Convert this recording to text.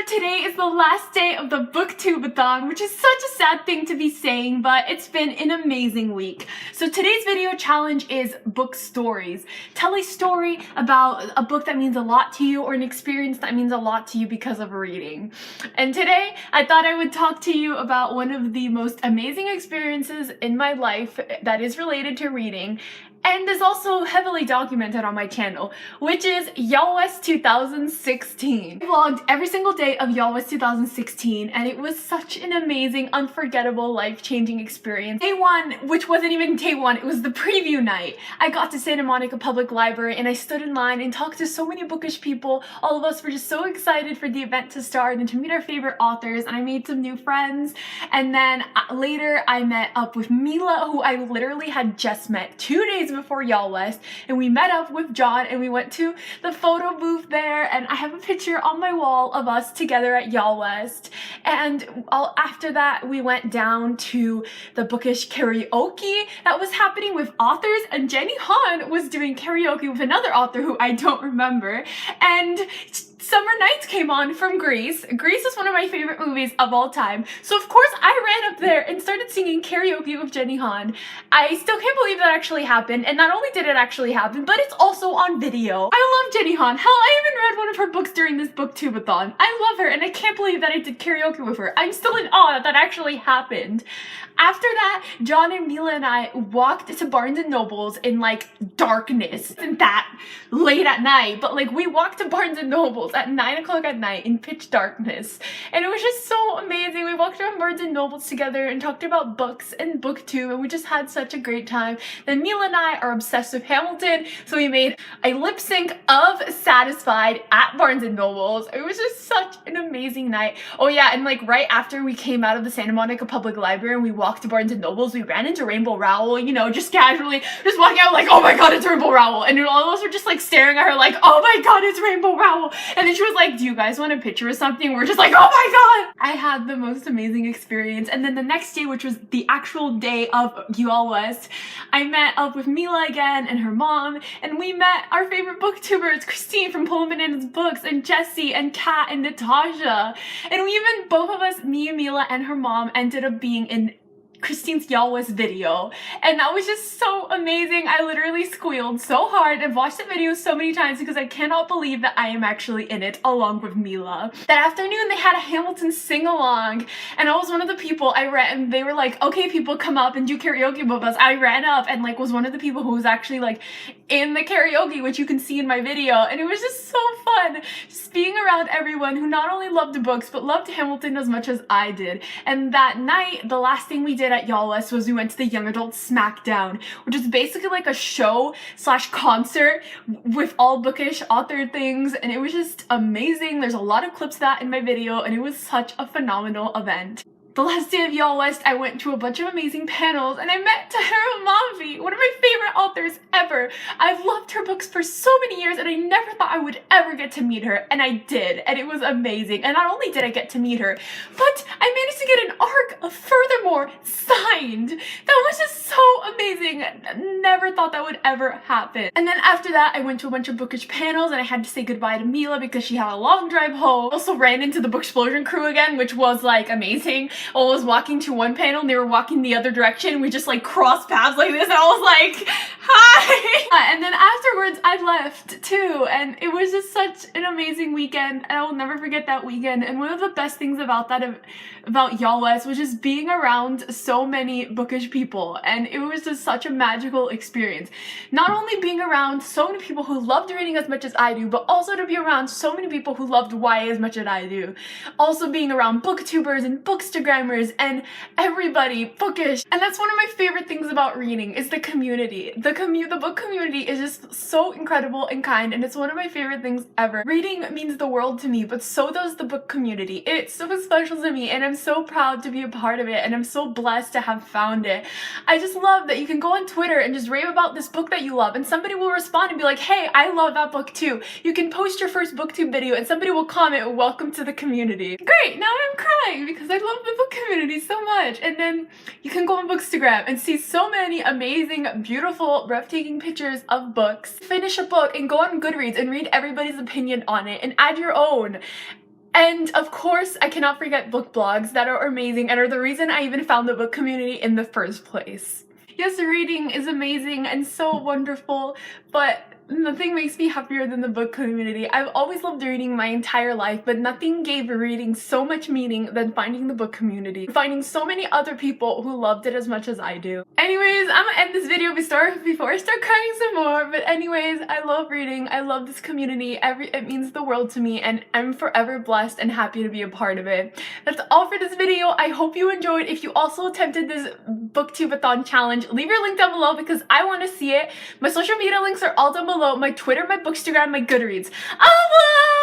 today is the last day of the Booktubeathon, which is such a sad thing to be saying, but it's been an amazing week. So today's video challenge is book stories. Tell a story about a book that means a lot to you or an experience that means a lot to you because of reading. And today I thought I would talk to you about one of the most amazing experiences in my life that is related to reading, and is also heavily documented on my channel, which is YALLUS 2016. I vlogged every single day of YALLUS 2016, and it was such an amazing, unforgettable, life-changing experience. Day one, which wasn't even day one, it was the preview night. I got to Santa Monica Public Library, and I stood in line and talked to so many bookish people. All of us were just so excited for the event to start and to meet our favorite authors, and I made some new friends. And then later, I met up with Mila, who I literally had just met 2 days before YALLUS, and we met up with John and we went to the photo booth there, and I have a picture on my wall of us together at YALLUS. And after that we went down to the Bookish Karaoke that was happening with authors, and Jenny Han was doing karaoke with another author who I don't remember, and Summer Nights came on from Grease. Grease is one of my favorite movies of all time. So of course I ran up there and started singing karaoke with Jenny Han. I still can't believe that actually happened, and not only did it actually happen, but it's also on video. I love Jenny Han. Hell, I even read one of her books during this Booktubeathon. I love her, and I can't believe that I did karaoke with her. I'm still in awe that that actually happened. After that, John and Mila and I walked to Barnes & Noble's in like darkness. Isn't that late at night? But like we walked to Barnes & Noble's at 9 o'clock at night in pitch darkness. And it was just so amazing. We walked around Barnes & Noble's together and talked about books and Booktube, and we just had such a great time. Then Mila and I are obsessed with Hamilton, so we made a lip sync of Satisfied at Barnes & Noble's. It was just such an amazing night. Oh yeah, and like right after we came out of the Santa Monica Public Library and we walked to Barnes & Noble's, we ran into Rainbow Rowell, you know, just casually, just walking out like, oh my god, it's Rainbow Rowell. And all of us were just like staring at her like, oh my god, it's Rainbow Rowell. And then she was like, do you guys want a picture or something? We're just like, oh my god. I had the most amazing experience. And then the next day, which was the actual day of YALLUS, I met up with Mila again and her mom, and we met our favorite booktubers, Christine from Poem Bananas Books, and Jessie and Kat and Natasha. And we even, both of us, me and Mila and her mom, ended up being in Christine's YALLUS video, and that was just so amazing. I literally squealed so hard. I've watched the video so many times because I cannot believe that I am actually in it along with Mila. That afternoon they had a Hamilton sing-along, and I was one of the people. I ran, and they were like, okay people, come up and do karaoke with us. I ran up and like was one of the people who was actually like in the karaoke, which you can see in my video, and it was just so fun just being around everyone who not only loved the books but loved Hamilton as much as I did. And that night, the last thing we did at YALLUS was we went to the Young Adult Smackdown, which is basically like a show slash concert with all bookish author things, and it was just amazing. There's a lot of clips of that in my video, and it was such a phenomenal event. The last day of YALLUS, I went to a bunch of amazing panels, and I met Tahira Mavi, one of my favorite authors ever. I've loved her books for so many years, and I never thought I would ever get to meet her, and I did, and it was amazing. And not only did I get to meet her, but I managed to get an arc of Furthermore signed. That was just so amazing. Never thought that would ever happen. And then after that, I went to a bunch of bookish panels, and I had to say goodbye to Mila because she had a long drive home. I also ran into the Booksplosion crew again, which was like amazing. I was walking to one panel and they were walking the other direction. We just like crossed paths like this, and I was like, hi! And then afterwards I left too, and it was just such an amazing weekend, and I will never forget that weekend. And one of the best things about that, about YALLUS, was just being around so many bookish people, and it was just such a magical experience. Not only being around so many people who loved reading as much as I do, but also to be around so many people who loved YA as much as I do. Also being around booktubers and bookstagrammers and everybody bookish. And that's one of my favorite things about reading, is the community. The book community is just so incredible and kind, and it's one of my favorite things ever. Reading means the world to me, but so does the book community. It's so special to me, and I'm so proud to be a part of it, and I'm so blessed to have found it. I just love that you can go on Twitter and just rave about this book that you love, and somebody will respond and be like, hey, I love that book too. You can post your first booktube video and somebody will comment, welcome to the community. Great, now I'm crying because I love the book community so much. And then you can go on Bookstagram and see so many amazing, beautiful, breathtaking pictures of books. Finish a book and go on Goodreads and read everybody's opinion on it and add your own. And of course, I cannot forget book blogs that are amazing and are the reason I even found the book community in the first place. Yes, reading is amazing and so wonderful, but nothing makes me happier than the book community. I've always loved reading my entire life, but nothing gave reading so much meaning than finding the book community. Finding so many other people who loved it as much as I do. Anyways, I'm gonna end this video before I start crying some more. But anyways, I love reading. I love this community. It means the world to me, and I'm forever blessed and happy to be a part of it. That's all for this video. I hope you enjoyed. If you also attempted this Booktubeathon challenge, leave your link down below because I want to see it. My social media links are all down below. My Twitter, my Bookstagram, my Goodreads. Au revoir!